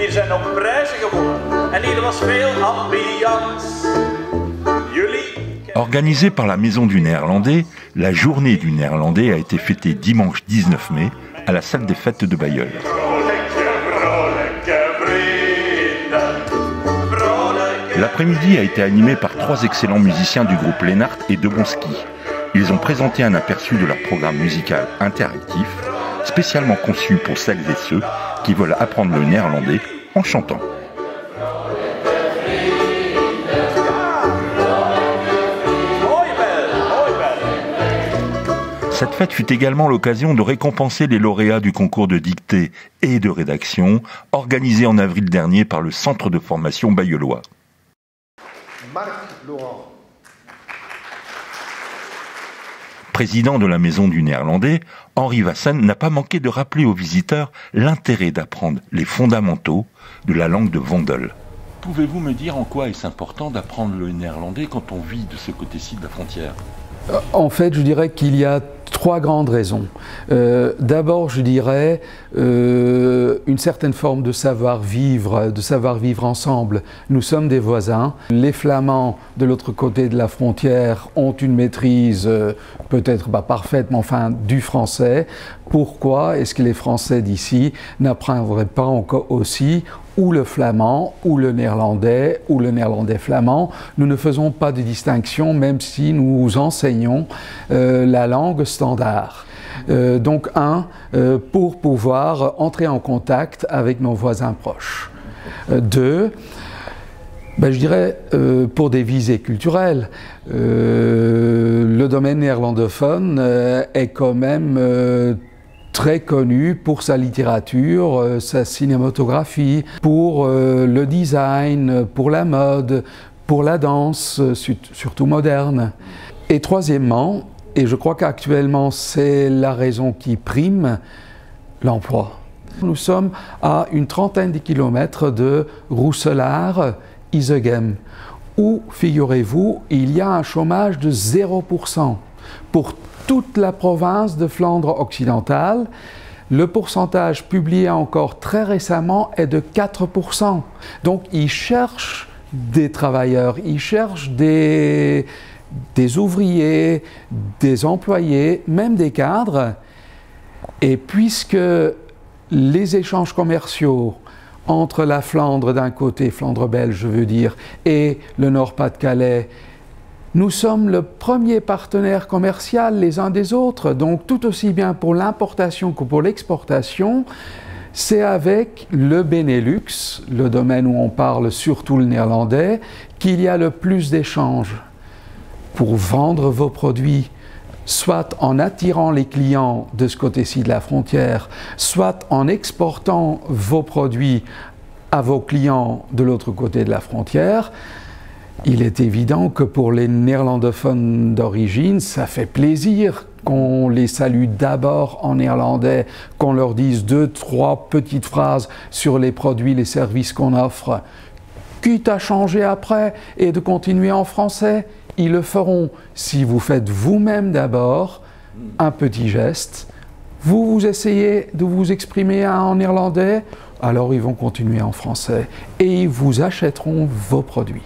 hier zijn ook prijzen gewonnen. En hier was veel ambiance. Organisée par la Maison du Néerlandais, la journée du Néerlandais a été fêtée dimanche 19 mai à la salle des fêtes de Bailleul. L'après-midi a été animé par 3 excellents musiciens du groupe Lennart et De Bonski. Ils ont présenté un aperçu de leur programme musical interactif, spécialement conçu pour celles et ceux qui veulent apprendre le néerlandais en chantant. Cette fête fut également l'occasion de récompenser les lauréats du concours de dictée et de rédaction organisé en avril dernier par le Centre de formation bayeullois. Marc Laurent. Président de la Maison du Néerlandais, Henri Vassen n'a pas manqué de rappeler aux visiteurs l'intérêt d'apprendre les fondamentaux de la langue de Vondel. Pouvez-vous me dire en quoi est-ce important d'apprendre le néerlandais quand on vit de ce côté-ci de la frontière ? En fait, je dirais qu'il y a 3 grandes raisons. D'abord, je dirais une certaine forme de savoir-vivre ensemble. Nous sommes des voisins. Les Flamands, de l'autre côté de la frontière, ont une maîtrise peut-être pas parfaite, mais enfin du français. Pourquoi est-ce que les Français d'ici n'apprendraient pas encore aussi ou le flamand, ou le néerlandais flamand? Nous ne faisons pas de distinction, même si nous enseignons la langue standard. Donc pour pouvoir entrer en contact avec nos voisins proches. 2, je dirais pour des visées culturelles. Le domaine néerlandophone est quand même très connu pour sa littérature, sa cinématographie, pour le design, pour la mode, pour la danse, surtout moderne. Et troisièmement, et je crois qu'actuellement c'est la raison qui prime, l'emploi. Nous sommes à une trentaine de kilomètres de Roeselare-Isegem, où, figurez-vous, il y a un chômage de 0%. Pour toute la province de Flandre occidentale, le pourcentage publié encore très récemment est de 4%. Donc ils cherchent des travailleurs, ils cherchent des ouvriers, des employés, même des cadres. Et puisque les échanges commerciaux entre la Flandre d'un côté, Flandre belge je veux dire, et le Nord-Pas-de-Calais, nous sommes le premier partenaire commercial les uns des autres, donc tout aussi bien pour l'importation que pour l'exportation, c'est avec le Benelux, le domaine où on parle surtout le néerlandais, qu'il y a le plus d'échanges pour vendre vos produits, soit en attirant les clients de ce côté-ci de la frontière, soit en exportant vos produits à vos clients de l'autre côté de la frontière. Il est évident que pour les néerlandophones d'origine, ça fait plaisir qu'on les salue d'abord en néerlandais, qu'on leur dise 2, 3 petites phrases sur les produits, les services qu'on offre, quitte à changer après et de continuer en français. Ils le feront si vous faites vous-même d'abord un petit geste. Vous essayez de vous exprimer en néerlandais, alors ils vont continuer en français et ils vous achèteront vos produits.